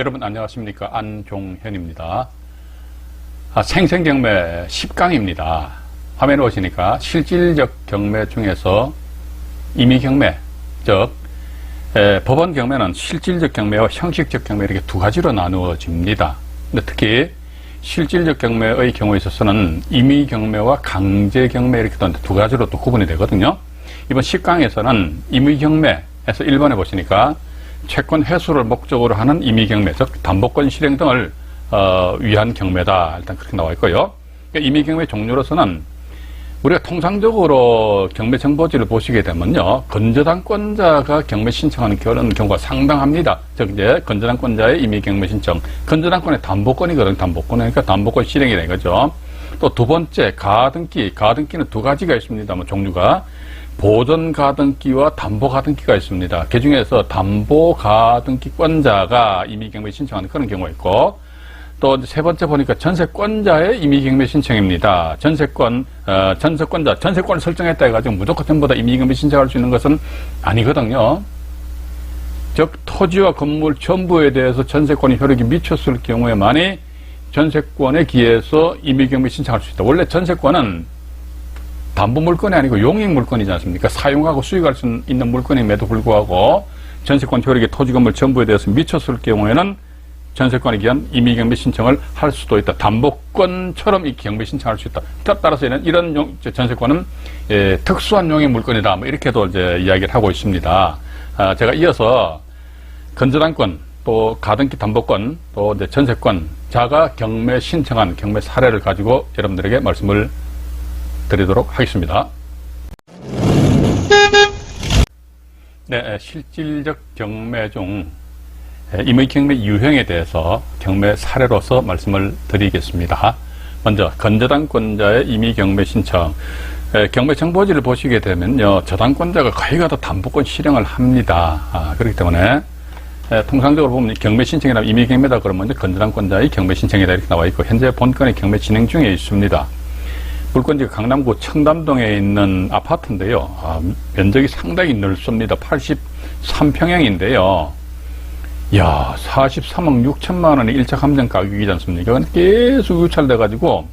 여러분 안녕하십니까. 안종현입니다. 생생경매 10강입니다. 화면에 오시니까 실질적 경매 중에서 임의경매, 즉 법원 경매는 실질적 경매와 형식적 경매 이렇게 두 가지로 나누어집니다. 근데 특히 실질적 경매의 경우에 있어서는 임의경매와 강제경매 이렇게 두 가지로 또 구분이 되거든요. 이번 10강에서는 임의경매에서 1번에 보시니까 채권 회수를 목적으로 하는 임의경매, 즉 담보권 실행 등을 위한 경매다. 일단 그렇게 나와 있고요. 그러니까 임의경매 종류로서는 우리가 통상적으로 경매 정보지를 보시게 되면요, 건저당권자가 경매 신청하는 그런 경우가 상당합니다. 즉 이제 건저당권자의 임의경매 신청, 건저당권의 담보권이거든요. 담보권이니까 담보권 실행이 되는 거죠. 또 두 번째 가등기는 두 가지가 있습니다. 종류가 보존가등기와 담보가등기가 있습니다. 그 중에서 담보가등기권자가 임의경매 신청하는 그런 경우가 있고, 또 세 번째 보니까 전세권자의 임의경매 신청입니다. 전세권을 설정했다 해가지고 무조건 전부 다 임의경매 신청할 수 있는 것은 아니거든요. 즉 토지와 건물 전부에 대해서 전세권이 효력이 미쳤을 경우에만이 전세권에 기해서 임의경매 신청할 수 있다. 원래 전세권은 담보 물건이 아니고 용익 물건이지 않습니까? 사용하고 수익할 수 있는 물건임에도 불구하고 전세권 효력이 토지 건물 전부에 대해서 미쳤을 경우에는 전세권에 기한 임의경매 신청을 할 수도 있다. 담보권처럼 이 경매 신청할 수 있다. 따라서 이런 전세권은 특수한 용익 물건이다. 뭐 이렇게도 이제 이야기를 하고 있습니다. 제가 이어서 건저당권, 또 가등기 담보권, 또 이제 전세권자가 경매 신청한 경매 사례를 가지고 여러분들에게 말씀을 드리도록 하겠습니다. 네, 실질적 경매 중 임의경매 유형에 대해서 경매 사례로서 말씀을 드리겠습니다. 먼저 건저당권자의 임의경매 신청. 경매 정보지를 보시게 되면요, 저당권자가 거의 다 담보권 실행을 합니다. 그렇기 때문에 통상적으로 보면 경매 신청이나 임의경매다 그러면 건저당권자의 경매 신청이다 이렇게 나와 있고, 현재 본건의 경매 진행 중에 있습니다. 물건지가 강남구 청담동에 있는 아파트인데요. 면적이 상당히 넓습니다. 83평형인데요. 야, 43억 6천만 원의 1차 감정 가격이지 않습니까? 계속 유찰돼가지고,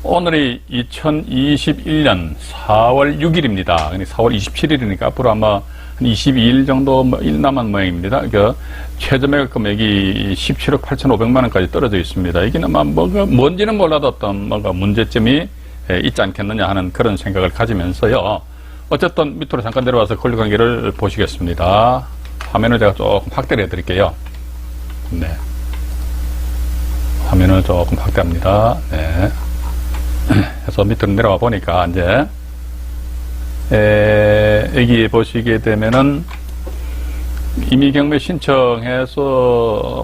오늘이 2021년 4월 6일입니다. 4월 27일이니까 앞으로 아마 한 22일 정도 남은 모양입니다. 최저 매각 금액이 17억 8,500만 원까지 떨어져 있습니다. 이게 아마 뭔지는 몰라도 어떤 뭔가 문제점이 있지 않겠느냐 하는 그런 생각을 가지면서요. 어쨌든 밑으로 잠깐 내려와서 권리관계를 보시겠습니다. 화면을 제가 조금 확대를 해드릴게요. 네. 화면을 조금 확대합니다. 네. 그래서 밑으로 내려와 보니까 이제 여기 보시게 되면은 임의경매 신청해서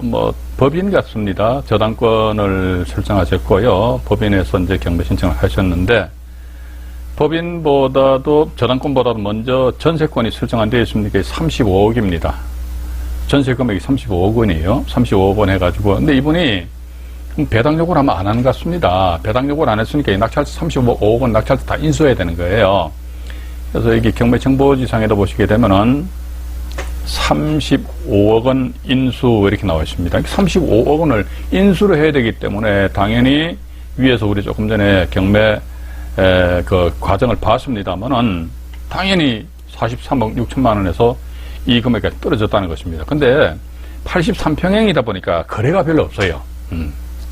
법인 같습니다. 저당권을 설정하셨고요. 법인에서 이제 경매 신청을 하셨는데, 법인보다도 저당권보다도 먼저 전세권이 설정한 데 있습니까? 35억입니다. 전세 금액이 35억 원이에요. 35억 원 해가지고. 근데 이분이 배당 요구를 아마 안 한 것 같습니다. 배당 요구를 안 했으니까 이 낙찰자 35억 원 낙찰자 다 인수해야 되는 거예요. 그래서 여기 경매 정보지상에도 보시게 되면은 35억 원 인수 이렇게 나와 있습니다. 35억 원을 인수를 해야 되기 때문에 당연히 위에서 우리 조금 전에 경매 그 과정을 봤습니다만은 당연히 43억 6천만 원에서 이 금액이 떨어졌다는 것입니다. 근데 83평형이다 보니까 거래가 별로 없어요.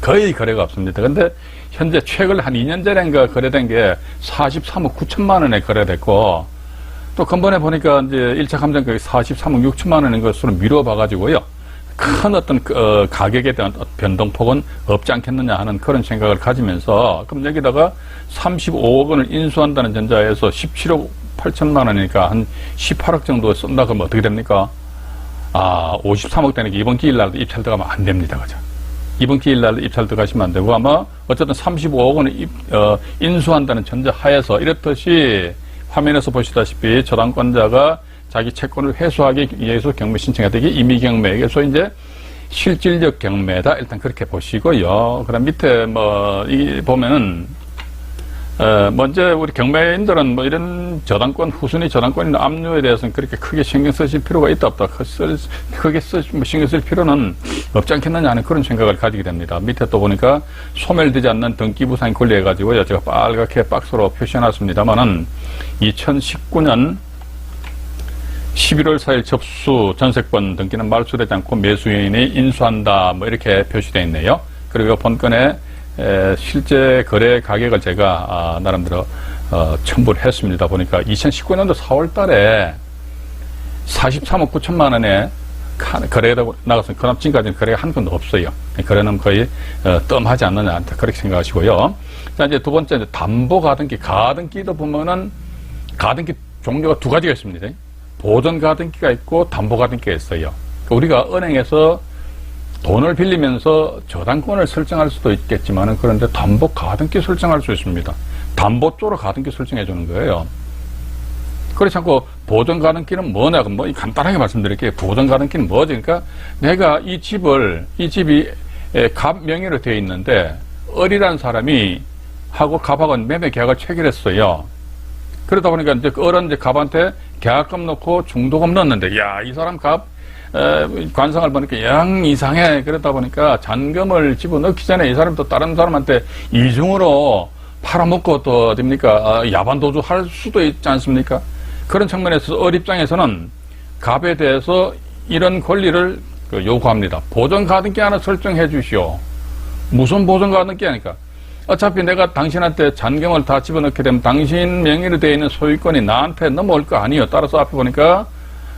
거의 거래가 없습니다. 근데 현재 최근 한 2년 전인가 거래된 게 43억 9천만 원에 거래됐고, 또 근본에 보니까 이제 1차 감정가격이 43억 6천만 원인 것으로 미뤄봐가지고요, 큰 어떤 가격에 대한 변동폭은 없지 않겠느냐 하는 그런 생각을 가지면서, 그럼 여기다가 35억 원을 인수한다는 전자에서 17억 8천만 원이니까 한 18억 정도 쓴다 그러면 어떻게 됩니까? 53억 되니까 이번 기일날도 입찰 들어가면 안 됩니다. 그죠? 이번 기일날 입찰 들어가시면 안 되고, 아마 어쨌든 35억 원을 인수한다는 전제 하에서 이렇듯이 화면에서 보시다시피 저당권자가 자기 채권을 회수하기 위해서 경매 신청했다. 이게 임의경매에서 이제 실질적 경매다. 일단 그렇게 보시고요. 그 다음 밑에 이 보면은 먼저 우리 경매인들은 뭐 이런 저당권, 후순위 저당권이나 압류에 대해서는 그렇게 크게 신경 쓰실 필요가 있다 없다. 크게 신경 쓸 필요는 없지 않겠느냐 하는 그런 생각을 가지게 됩니다. 밑에 또 보니까 소멸되지 않는 등기부상 권리해가지고요. 제가 빨갛게 박스로 표시해놨습니다만은 2019년 11월 4일 접수 전세권 등기는 말소되지 않고 매수인이 인수한다. 뭐 이렇게 표시되어 있네요. 그리고 본건에 실제 거래 가격을 제가 나름대로 첨부를 했습니다. 보니까 2019년도 4월 달에 43억 9천만 원에 거래가 나가서 그럼 지금까지는 거래가 한 건도 없어요. 거래는 거의 뜸하지 않느냐 그렇게 생각하시고요. 자, 이제 두 번째 이제 담보 가등기, 가등기도 보면은 가등기 종류가 두 가지가 있습니다. 보전 가등기가 있고 담보 가등기가 있어요. 우리가 은행에서 돈을 빌리면서 저당권을 설정할 수도 있겠지만 그런데 담보 가등기 설정할 수 있습니다. 담보 쪽으로 가등기 설정해 주는 거예요. 그렇지 않고 보전 가등기는 뭐냐? 뭐 간단하게 말씀드릴게요. 보전 가등기는 뭐지? 그러니까 내가 이 집이 갑 명의로 되어 있는데 을이라는 사람이 하고 갑하고 매매 계약을 체결했어요. 그러다 보니까 이제 을은 이제 갑한테 계약금 넣고 중도금 넣었는데 야, 이 사람 갑 관상을 보니까 영 이상해. 그러다 보니까 잔금을 집어넣기 전에 이 사람이 또 다른 사람한테 이중으로 팔아먹고 또 어딥니까? 야반도주 할 수도 있지 않습니까? 그런 측면에서 을 입장에서는 갑에 대해서 이런 권리를 요구합니다. 보전 가등기 하나 설정해 주시오. 무슨 보전 가등기 하니까? 어차피 내가 당신한테 잔금을 다 집어넣게 되면 당신 명의로 되어 있는 소유권이 나한테 넘어올 거 아니에요. 따라서 앞에 보니까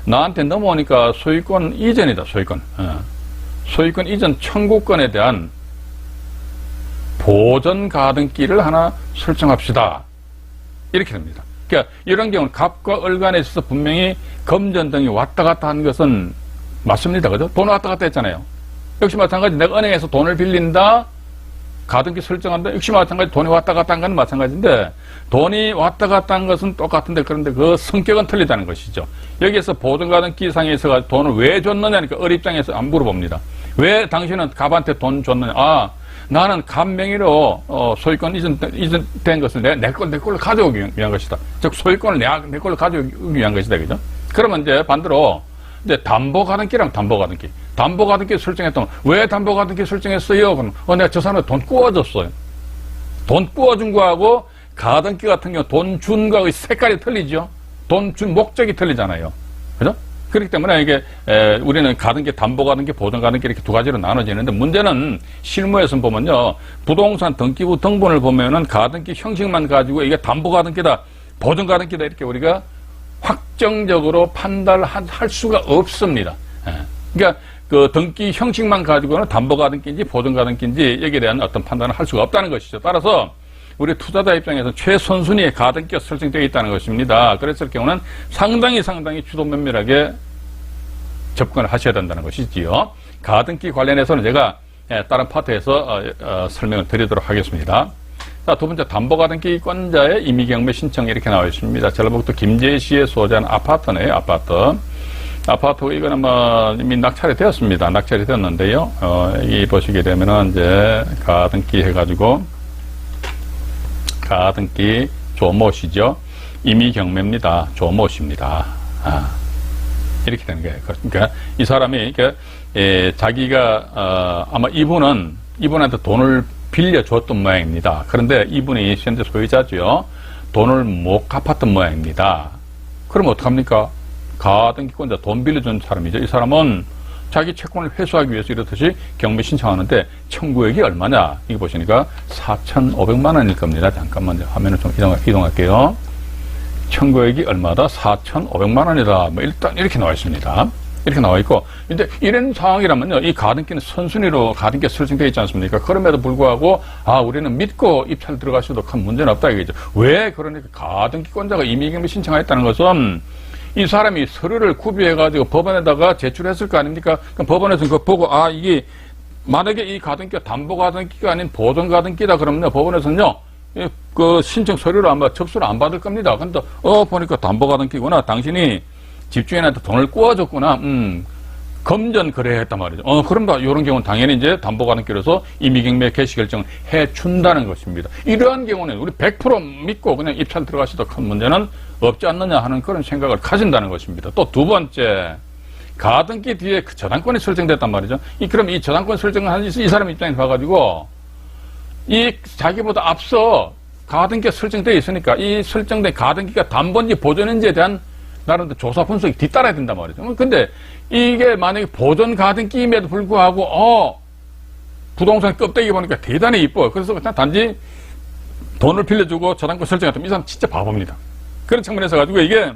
나한테 넘어오니까 소유권 이전이다, 소유권. 소유권 이전 청구권에 대한 보전 가등기를 하나 설정합시다. 이렇게 됩니다. 그러니까 이런 경우는 갑과 을 간에 있어서 분명히 금전 등이 왔다 갔다 한 것은 맞습니다. 그죠? 돈 왔다 갔다 했잖아요. 역시 마찬가지 내가 은행에서 돈을 빌린다. 가등기 설정한다. 역시 마찬가지 돈이 왔다 갔다 한 건 마찬가지인데 돈이 왔다 갔다 한 것은 똑같은데 그런데 그 성격은 틀리다는 것이죠. 여기에서 보전 가등기 상에 있어서 돈을 왜 줬느냐니까 을 입장에서 안 물어봅니다. 왜 당신은 갑한테 돈 줬느냐? 나는 갑 명의로 소유권 이전된 것을 내 걸로 가져오기 위한 것이다. 즉 소유권을 내 걸로 가져오기 위한 것이다. 그죠? 그러면 이제 반대로 이제 담보 가등기랑 담보 가등기. 담보 가등기 설정했다면 왜 담보 가등기 설정했어요? 그럼 내가 저 사람한테 돈 꾸어줬어요. 돈 꾸어준 거하고 가등기 같은 경우 돈 준 거하고 색깔이 틀리죠. 돈 준 목적이 틀리잖아요. 그죠? 그렇기 때문에 이게 우리는 가등기, 담보 가등기, 보전 가등기 이렇게 두 가지로 나눠지는데 문제는 실무에서 보면요. 부동산 등기부 등본을 보면은 가등기 형식만 가지고 이게 담보 가등기다, 보전 가등기다 이렇게 우리가 확정적으로 판단할 수가 없습니다. 그러니까 그 등기 형식만 가지고는 담보 가등기인지 보전 가등기인지 여기에 대한 어떤 판단을 할 수가 없다는 것이죠. 따라서 우리 투자자 입장에서 최선순위의 가등기가 설정되어 있다는 것입니다. 그랬을 경우는 상당히 주도 면밀하게 접근을 하셔야 된다는 것이지요. 가등기 관련해서는 제가 다른 파트에서 설명을 드리도록 하겠습니다. 자, 두 번째 담보 가등기 권자의 임의경매 신청이 이렇게 나와 있습니다. 전라북도 김제시에 소재한 아파트네요. 아파트 이거는 뭐 이미 낙찰이 되었습니다. 낙찰이 되었는데요. 이 보시게 되면은 이제 가등기 해가지고 가등기 조모시죠. 임의경매입니다. 조모시입니다. 이렇게 되는 거예요. 그러니까 이 사람이 자기가 아마 이분한테 돈을 빌려줬던 모양입니다. 그런데 이분이 현재 소유자죠. 돈을 못 갚았던 모양입니다. 그럼 어떡합니까? 가등기권자 돈 빌려준 사람이죠. 이 사람은 자기 채권을 회수하기 위해서 이렇듯이 경매 신청하는데 청구액이 얼마냐? 이거 보시니까 4,500만 원일 겁니다. 잠깐만요. 화면을 좀 이동할게요. 청구액이 얼마다? 4,500만 원이다. 뭐 일단 이렇게 나와 있습니다. 이렇게 나와 있고, 근데 이런 상황이라면요, 이 가등기는 선순위로 가등기가 설정되어 있지 않습니까? 그럼에도 불구하고, 우리는 믿고 입찰 들어가셔도 큰 문제는 없다 이거죠. 왜 그러니까 가등기권자가 임의경매 신청하였다는 것은 이 사람이 서류를 구비해가지고 법원에다가 제출했을 거 아닙니까? 그럼 법원에서 그거 보고, 이게, 만약에 이 가등기가 담보 가등기가 아닌 보전 가등기다 그러면요, 법원에서는요, 그 신청 서류를 아마 접수를 안 받을 겁니다. 근데, 보니까 담보 가등기구나. 당신이 집주인한테 돈을 꾸어줬구나. 금전 거래했단 말이죠. 그럼 이런 경우는 당연히 이제 담보가등기로서 임의경매 개시 결정을 해준다는 것입니다. 이러한 경우는 우리 100% 믿고 그냥 입찰 들어가셔도 큰 문제는 없지 않느냐 하는 그런 생각을 가진다는 것입니다. 또 두 번째, 가등기 뒤에 그 저당권이 설정됐단 말이죠. 그럼 이 저당권 설정을 한 이 사람 입장에서 봐가지고 이 자기보다 앞서 가등기가 설정되어 있으니까 이 설정된 가등기가 담보인지 보존인지에 대한 나름대로 조사 분석이 뒤따라야 된단 말이죠. 근데 이게 만약에 보존 가등기임에도 불구하고 부동산 껍데기 보니까 대단히 이뻐. 그래서 그냥 단지 돈을 빌려주고 저당권 설정했다면 이 사람 진짜 바보입니다. 그런 측면에서 가지고 이게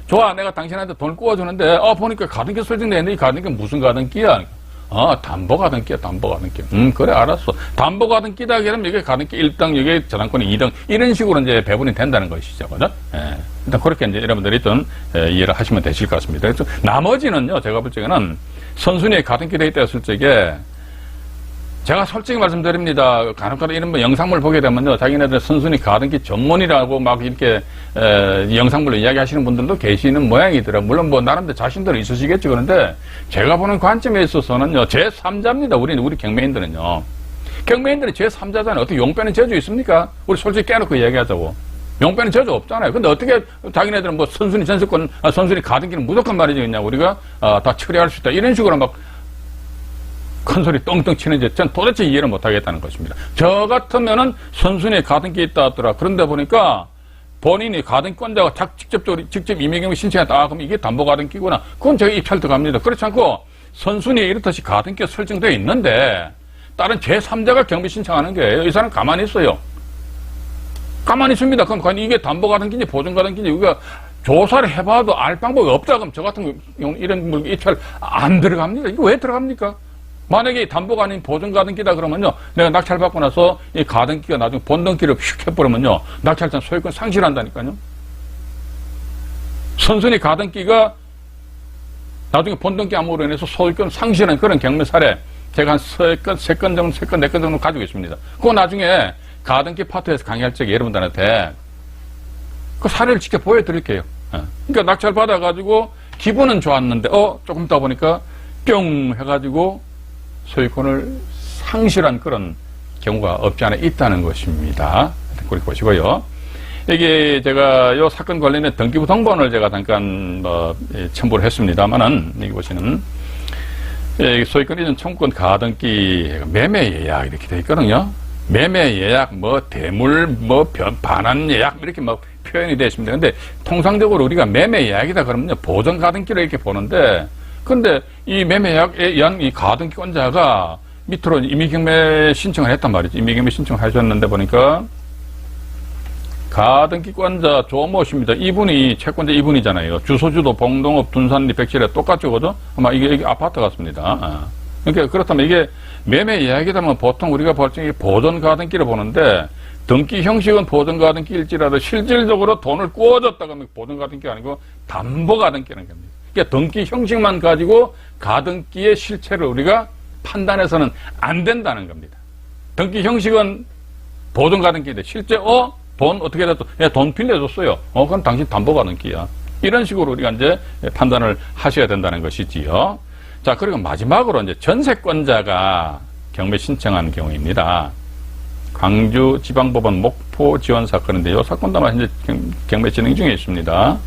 좋아, 내가 당신한테 돈을 구워주는데 보니까 가등기 설정돼 있는데 이 가등기가 무슨 가등기야? 담보 가등기야, 담보 가등기. 그래, 알았어. 담보 가등기다 그러면 이게 가등기 1등, 이게 저당권이 2등 이런 식으로 이제 배분이 된다는 것이죠, 그죠? 일단 그렇게 이제 여러분들이 좀 이해를 하시면 되실 것 같습니다. 그래서 나머지는요, 제가 볼 적에는 선순위에 가등기 돼 있다 했을 적에 제가 솔직히 말씀드립니다. 간혹가다 이런 영상물 보게 되면요, 자기네들 선순위 가등기 전문이라고 막 이렇게 영상물로 이야기하시는 분들도 계시는 모양이더라고요. 물론 뭐 나름대로 자신들은 있으시겠지. 그런데 제가 보는 관점에 있어서는요, 제3자입니다. 우리 경매인들은요. 경매인들이 제3자잖아요. 어떻게 용빼는 재주 있습니까? 우리 솔직히 깨놓고 이야기하자고. 용빼는 재주 없잖아요. 근데 어떻게 자기네들은 뭐 선순위 전세권, 선순위 가등기는 무조건 말이지 그냥 우리가 다 처리할 수 있다. 이런 식으로 막 큰 소리 똥똥 치는지 전 도대체 이해를 못하겠다는 것입니다. 저 같으면은 선순위에 가등기 있다 하더라. 그런데 보니까 본인이 가등기권자가 직접 임의경매 신청했다. 그럼 이게 담보 가등기구나. 그건 제가 입찰 들어갑니다. 그렇지 않고 선순위에 이렇듯이 가등기가 설정되어 있는데 다른 제3자가 경매 신청하는 거예요. 이 사람 가만히 있어요. 가만히 있습니다. 그럼 이게 담보 가등기인지 보존 가등기인지 우리가 조사를 해봐도 알 방법이 없다. 그럼 저 같은 경우 이런 물건 입찰 안 들어갑니다. 이거 왜 들어갑니까? 만약에 담보가 아닌 보존 가등기다 그러면요, 내가 낙찰 받고 나서 이 가등기가 나중에 본등기를 휙 해버리면요, 낙찰자 소유권 상실한다니까요. 선순위 가등기가 나중에 본등기 암으로 인해서 소유권 상실한 그런 경매 사례 제가 한 3건 정도, 4건 정도 가지고 있습니다. 그거 나중에 가등기 파트에서 강의할 적에 여러분들한테 그 사례를 직접 보여드릴게요. 그러니까 낙찰 받아가지고 기분은 좋았는데 조금 있다 보니까 뿅 해가지고 소유권을 상실한 그런 경우가 없지 않아 있다는 것입니다. 그렇게 보시고요. 이게 제가 이 사건 관련된 등기부 등본을 제가 잠깐 첨부를 했습니다만은 여기 보시는 소유권 이전 청구권 가등기 매매 예약 이렇게 되어 있거든요. 매매 예약, 대물, 반환 예약 이렇게 표현이 되어 있습니다. 근데 통상적으로 우리가 매매 예약이다 그러면요, 보존 가등기를 이렇게 보는데, 근데 이 매매 예약에 의한 이 가등기권자가 밑으로 임의경매 신청을 했단 말이죠. 임의경매 신청을 하셨는데 보니까 가등기권자 조모 씨입니다. 이분이 채권자 이분이잖아요. 주소주도 봉동읍 둔산리 백실에 똑같죠, 그죠? 아마 이게 아파트 같습니다. 그러니까 그렇다면 이게 매매 예약이라면 보통 우리가 볼 때 보존 가등기를 보는데, 등기 형식은 보존 가등기일지라도 실질적으로 돈을 구워줬다고 하면 보존 가등기가 아니고 담보 가등기라는 겁니다. 그러니까 등기 형식만 가지고 가등기의 실체를 우리가 판단해서는 안 된다는 겁니다. 등기 형식은 보존 가등기인데 실제 돈 어떻게 됐어? 돈 빌려줬어요. 그건 당신 담보 가등기야. 이런 식으로 우리가 이제 판단을 하셔야 된다는 것이지요. 자, 그리고 마지막으로 이제 전세권자가 경매 신청한 경우입니다. 광주지방법원 목포 지원 사건인데 이 사건도 현재 경매 진행 중에 있습니다.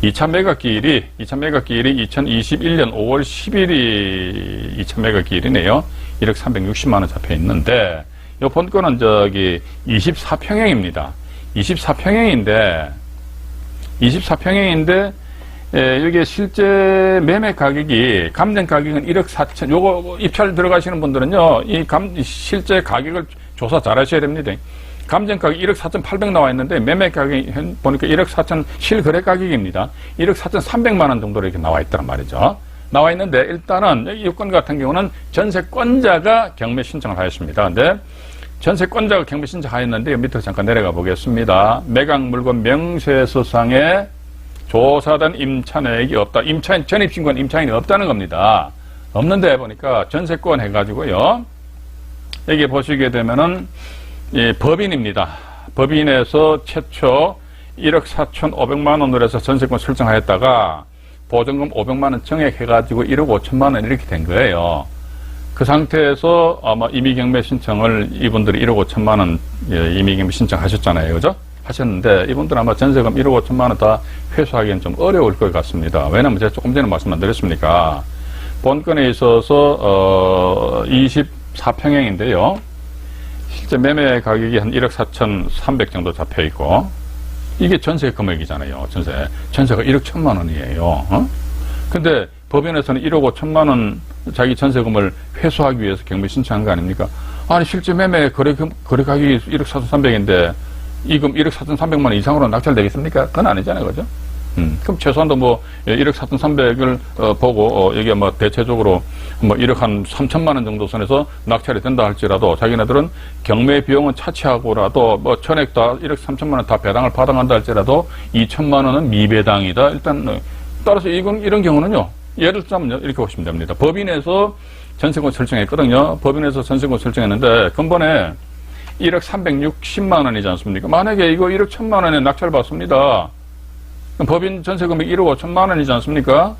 2차 매각기일이 2021년 5월 10일이 2차 매각기일이네요. 1억 360만 원 잡혀 있는데 이 본건은 24평형입니다. 24평형인데 여기에 실제 매매 가격이 감정 가격은 1억 4천. 요거 입찰 들어가시는 분들은요, 실제 가격을 조사 잘 하셔야 됩니다. 감정 가격 1억 4,800 나와 있는데 매매 가격이 보니까 1억 4천 실거래 가격입니다. 1억 4,300만 원 정도로 이렇게 나와 있다는 말이죠. 나와 있는데 일단은 이 건 같은 경우는 전세권자가 경매 신청을 하였습니다. 근데 전세권자가 경매 신청하였는데 밑으로 잠깐 내려가 보겠습니다. 매각 물건 명세서상에 조사된 임차내역이 없다. 전입신고한 임차인이 없다는 겁니다. 없는데 보니까 전세권 해가지고요. 여기 보시게 되면은 법인입니다. 법인에서 최초 1억 4,500만 원으로 해서 전세권 설정하였다가 보증금 500만 원 정액해가지고 1억 5천만 원 이렇게 된 거예요. 그 상태에서 아마 임의경매 신청을 이분들이 1억 5천만 원 임의경매 신청하셨잖아요. 그죠? 하셨는데 이분들은 아마 전세금 1억 5천만 원 다 회수하기는 좀 어려울 것 같습니다. 왜냐면 제가 조금 전에 말씀 안 드렸습니까? 본건에 있어서 24평형인데요. 실제 매매 가격이 한 1억 4,300 정도 잡혀 있고 이게 전세 금액이잖아요. 전세가 1억 1천만 원이에요. 근데 법원에서는 1억 5천만 원 자기 전세금을 회수하기 위해서 경매 신청한 거 아닙니까? 아니 실제 매매 거래 가격이 1억 4,300인데 이금 1억 4,300만 원 이상으로 낙찰되겠습니까? 그건 아니잖아요. 그죠? 그럼 최소한도 뭐 1억 4,300을 보고 여기에 뭐 대체적으로 뭐 1억 한 3천만 원 정도 선에서 낙찰이 된다 할지라도 자기네들은 경매 비용은 차치하고라도 뭐 전액 다 1억 3천만 원 다 배당을 받아간다 할지라도 2천만 원은 미배당이다. 일단 따라서 이런 경우는요. 예를 들자면요. 이렇게 보시면 됩니다. 법인에서 전세권 설정했거든요. 법인에서 전세권 설정했는데 근본에 1억 360만 원이지 않습니까? 만약에 이거 1억 1천만 원에 낙찰 받습니다. 그럼 법인 전세금액 1억 5천만 원이지 않습니까?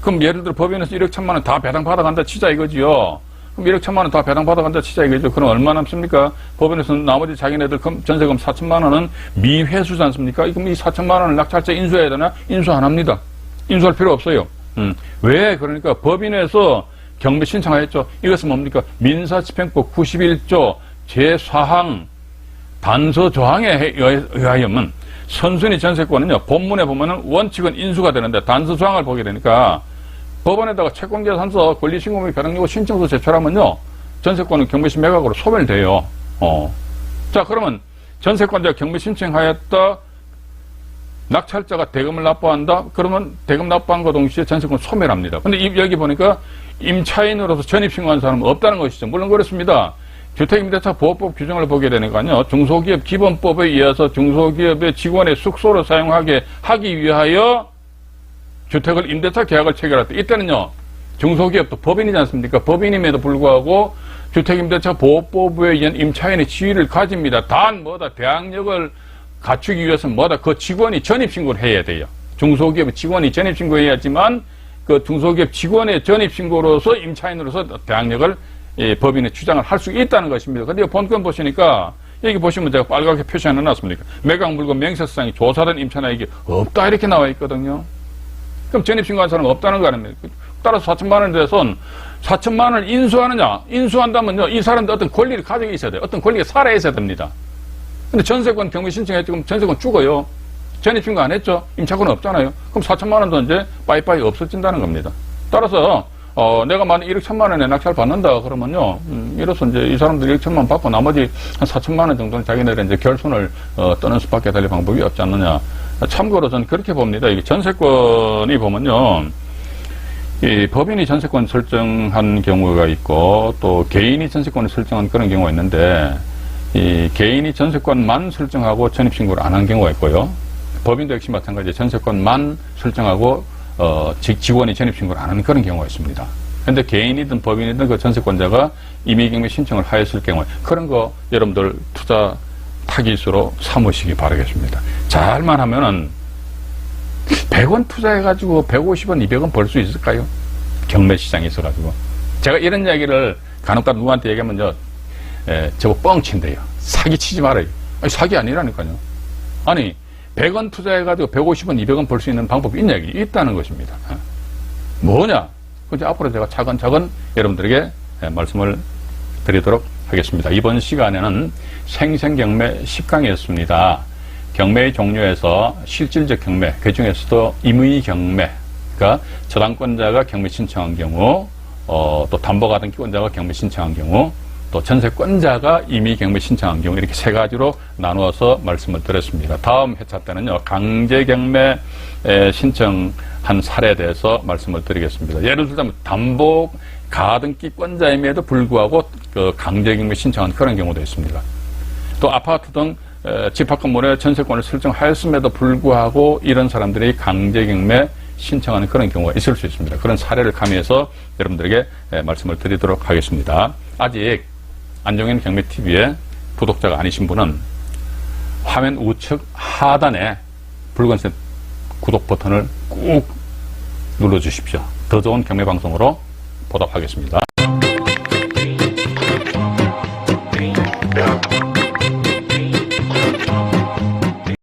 그럼 예를 들어 법인에서 1억 1천만 원 다 배당 받아간다 치자 이거지요. 그럼 1억 1천만 원 다 배당 받아간다 치자 이거죠. 그럼 얼마 남습니까? 법인에서는 나머지 자기네들 전세금 4천만 원은 미회수지 않습니까? 그럼 이 4천만 원을 낙찰자 인수해야 되나? 인수 안 합니다. 인수할 필요 없어요. 왜? 그러니까 법인에서 경매 신청하였죠. 이것은 뭡니까? 민사집행법 91조 제4항 단서 조항에 의하여면 선순위 전세권은요, 본문에 보면은 원칙은 인수가 되는데 단서 조항을 보게 되니까 법원에다가 채권계산서, 권리신고및 배당요구 신청서 제출하면요, 전세권은 경매시 매각으로 소멸돼요. 자, 그러면 전세권자가 경매 신청하였다, 낙찰자가 대금을 납부한다, 그러면 대금 납부한 것 동시에 전세권 소멸합니다. 근데 여기 보니까 임차인으로서 전입신고한 사람은 없다는 것이죠. 물론 그렇습니다. 주택임대차 보호법 규정을 보게 되니까요. 중소기업 기본법에 의해서 중소기업의 직원의 숙소로 사용하게 하기 위하여 주택을 임대차 계약을 체결할 때 이때는요. 중소기업도 법인이지 않습니까? 법인임에도 불구하고 주택임대차 보호법에 의한 임차인의 지위를 가집니다. 단 뭐다 대항력을 갖추기 위해서는 뭐다 그 직원이 전입신고를 해야 돼요. 중소기업 직원이 전입신고해야지만 그 중소기업 직원의 전입신고로서 임차인으로서 대항력을 법인의 주장을 할 수 있다는 것입니다. 근데 본건 보시니까 여기 보시면 제가 빨갛게 표시 안 해놨습니까? 매각물건 명세서상이 조사된 임차인에게 없다 이렇게 나와 있거든요. 그럼 전입신고한 사람은 없다는 거 아닙니까? 따라서 4천만 원에 대해서는 4천만 원을 인수하느냐? 인수한다면요. 이 사람도 어떤 권리를 가지고 있어야 돼요. 어떤 권리가 살아 있어야 됩니다. 근데 전세권 경매 신청했죠. 그럼 전세권 죽어요. 전입신고 안 했죠. 임차권 없잖아요. 그럼 4천만 원도 이제 빠이빠이 없어진다는 겁니다. 따라서 내가 만약 1억 1천만 원에 낙찰 받는다 그러면요, 이로써 이제 이 사람들이 1억 1천만 원 받고 나머지 한 4천만 원 정도는 자기네들이 이제 결손을 떠는 수밖에 달리 방법이 없지 않느냐. 참고로 저는 그렇게 봅니다. 이게 전세권이 보면요, 이 법인이 전세권 설정한 경우가 있고 또 개인이 전세권을 설정한 그런 경우가 있는데 이 개인이 전세권만 설정하고 전입신고를 안 한 경우가 있고요. 법인도 역시 마찬가지 전세권만 설정하고 직원이 전입신고를 안 하는 그런 경우가 있습니다. 그런데 개인이든 법인이든 그 전세권자가 임의경매 신청을 하였을 경우에 그런 거 여러분들 투자 타깃으로 삼으시기 바라겠습니다. 잘만 하면은 100원 투자해가지고 150원, 200원 벌 수 있을까요? 경매 시장에 있어가지고. 제가 이런 이야기를 간혹가다 누구한테 얘기하면요, 저거 뻥친대요. 사기 치지 말아요. 아니, 사기 아니라니까요. 아니, 100원 투자해가지고 150원, 200원 벌 수 있는 방법이 있다는 것입니다. 뭐냐? 그제 앞으로 제가 차근차근 여러분들에게 말씀을 드리도록 하겠습니다. 이번 시간에는 생생경매 10강이었습니다. 경매의 종류에서 실질적 경매, 그 중에서도 임의경매, 그러니까 저당권자가 경매 신청한 경우, 또 담보가등 기권자가 경매 신청한 경우, 또 전세권자가 임의경매 신청한 경우 이렇게 세 가지로 나누어서 말씀을 드렸습니다. 다음 회차 때는요, 강제경매 신청한 사례에 대해서 말씀을 드리겠습니다. 예를 들자면 담보 가등기권자임에도 불구하고 그 강제경매 신청한 그런 경우도 있습니다. 또 아파트 등 집합 건물에 전세권을 설정하였음에도 불구하고 이런 사람들이 강제경매 신청하는 그런 경우가 있을 수 있습니다. 그런 사례를 가미해서 여러분들에게 말씀을 드리도록 하겠습니다. 아직 안정현 경매TV의 구독자가 아니신 분은 화면 우측 하단에 붉은색 구독 버튼을 꾹 눌러주십시오. 더 좋은 경매 방송으로 보답하겠습니다.